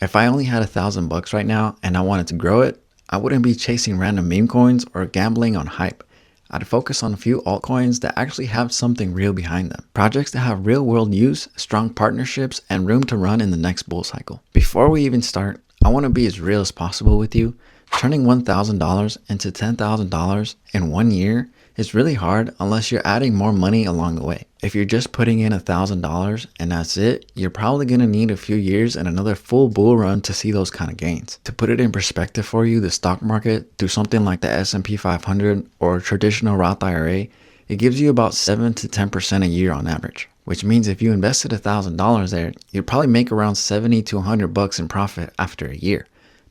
If I only had $1,000 right now and I wanted to grow it, I wouldn't be chasing random meme coins or gambling on hype. I'd focus on a few altcoins that actually have something real behind them. Projects that have real world use, strong partnerships, and room to run in the next bull cycle. Before we even start, I want to be as real as possible with you. Turning $1,000 into $10,000 in 1 year is really hard unless you're adding more money along the way. If you're just putting in $1,000 and that's it, you're probably going to need a few years and another full bull run to see those kind of gains. To put it in perspective for you, the stock market, through something like the S&P 500 or a traditional Roth IRA, it gives you about 7 to 10% a year on average. Which means if you invested $1,000 there, you'd probably make around 70 to $100 in profit after a year.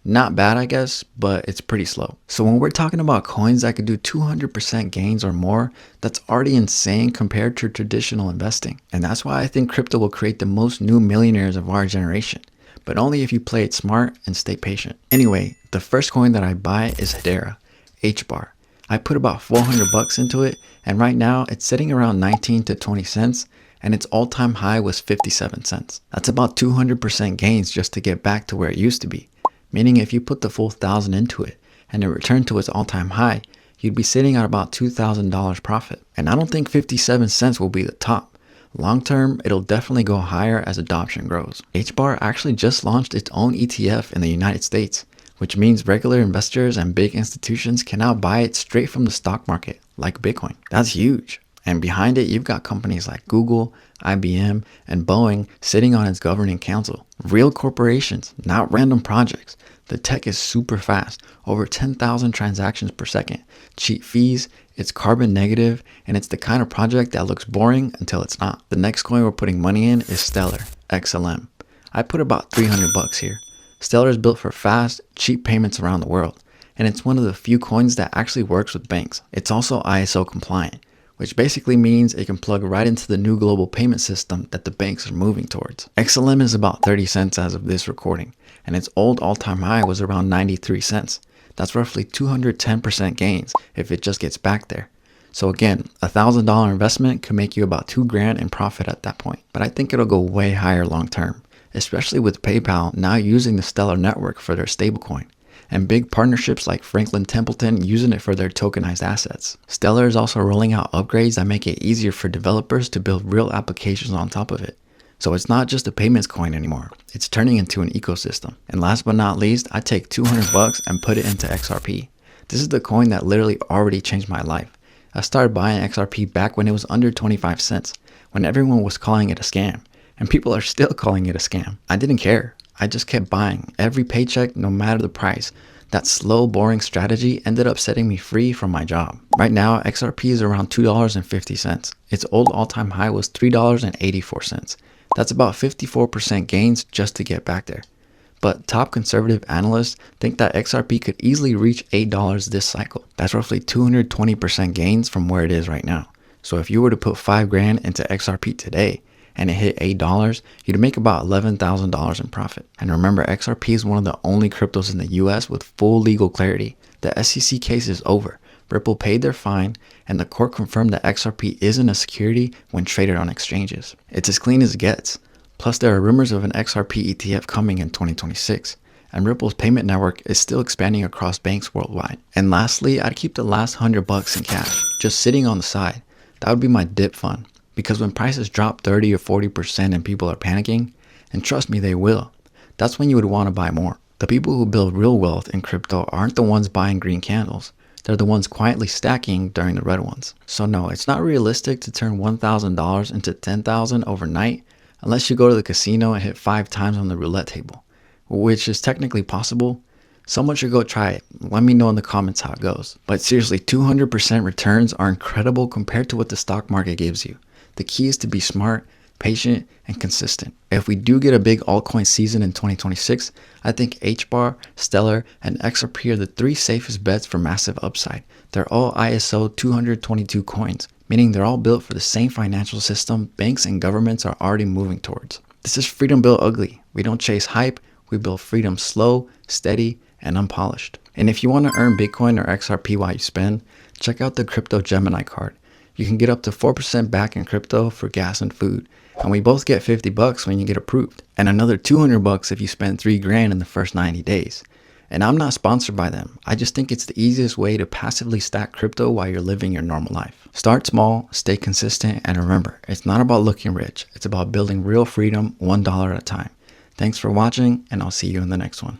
Not bad, I guess, but it's pretty slow. So when we're talking about coins that could do 200% gains or more, that's already insane compared to traditional investing. And that's why I think crypto will create the most new millionaires of our generation, but only if you play it smart and stay patient. Anyway, the first coin that I buy is Hedera, HBAR. I put about $400 into it, and right now it's sitting around 19 to 20 cents, and its all-time high was 57 cents. That's about 200% gains just to get back to where it used to be. Meaning if you put the full 1,000 into it and it returned to its all-time high, you'd be sitting at about $2,000 profit. And I don't think 57 cents will be the top. Long term, it'll definitely go higher as adoption grows. HBAR actually just launched its own ETF in the United States, which means regular investors and big institutions can now buy it straight from the stock market, like Bitcoin. That's huge. And behind it, you've got companies like Google, IBM, and Boeing sitting on its governing council. Real corporations, not random projects. The tech is super fast, over 10,000 transactions per second, cheap fees, it's carbon negative, and it's the kind of project that looks boring until it's not. The next coin we're putting money in is Stellar, XLM. I put about $300 here. Stellar is built for fast, cheap payments around the world, and it's one of the few coins that actually works with banks. It's also ISO compliant, which basically means it can plug right into the new global payment system that the banks are moving towards. XLM is about 30 cents as of this recording, and its old all-time high was around 93 cents. That's roughly 210% gains if it just gets back there. So again, $1,000 investment could make you about $2,000 in profit at that point. But I think it'll go way higher long term, especially with PayPal now using the Stellar network for their stablecoin, and big partnerships like Franklin Templeton using it for their tokenized assets. Stellar is also rolling out upgrades that make it easier for developers to build real applications on top of it. So it's not just a payments coin anymore, it's turning into an ecosystem. And last but not least, I take $200 and put it into XRP. This is the coin that literally already changed my life. I started buying XRP back when it was under 25 cents, when everyone was calling it a scam, and people are still calling it a scam. I didn't care. I just kept buying every paycheck, no matter the price. That slow, boring strategy ended up setting me free from my job. Right now, XRP is around $2.50. Its old all-time high was $3.84. That's about 54% gains just to get back there. But top conservative analysts think that XRP could easily reach $8 this cycle. That's roughly 220% gains from where it is right now. So if you were to put $5,000 into XRP today, and it hit $8, you'd make about $11,000 in profit. And remember, XRP is one of the only cryptos in the US with full legal clarity. The SEC case is over. Ripple paid their fine, and the court confirmed that XRP isn't a security when traded on exchanges. It's as clean as it gets. Plus, there are rumors of an XRP ETF coming in 2026, and Ripple's payment network is still expanding across banks worldwide. And lastly, I'd keep the last $100 in cash, just sitting on the side. That would be my dip fund. Because when prices drop 30 or 40% and people are panicking, and trust me, they will, that's when you would want to buy more. The people who build real wealth in crypto aren't the ones buying green candles. They're the ones quietly stacking during the red ones. So no, it's not realistic to turn $1,000 into $10,000 overnight unless you go to the casino and hit 5 times on the roulette table, which is technically possible. Someone should go try it. Let me know in the comments how it goes. But seriously, 200% returns are incredible compared to what the stock market gives you. The key is to be smart, patient, and consistent. If we do get a big altcoin season in 2026, I think HBAR, Stellar, and XRP are the 3 safest bets for massive upside. They're all ISO 222 coins, meaning they're all built for the same financial system banks and governments are already moving towards. This is freedom built ugly. We don't chase hype, we build freedom slow, steady, and unpolished. And if you want to earn Bitcoin or XRP while you spend, check out the crypto Gemini card. You can get up to 4% back in crypto for gas and food. And we both get $50 when you get approved, and another $200 if you spend $3,000 in the first 90 days. And I'm not sponsored by them. I just think it's the easiest way to passively stack crypto while you're living your normal life. Start small, stay consistent, and remember, it's not about looking rich. It's about building real freedom $1 at a time. Thanks for watching, and I'll see you in the next one.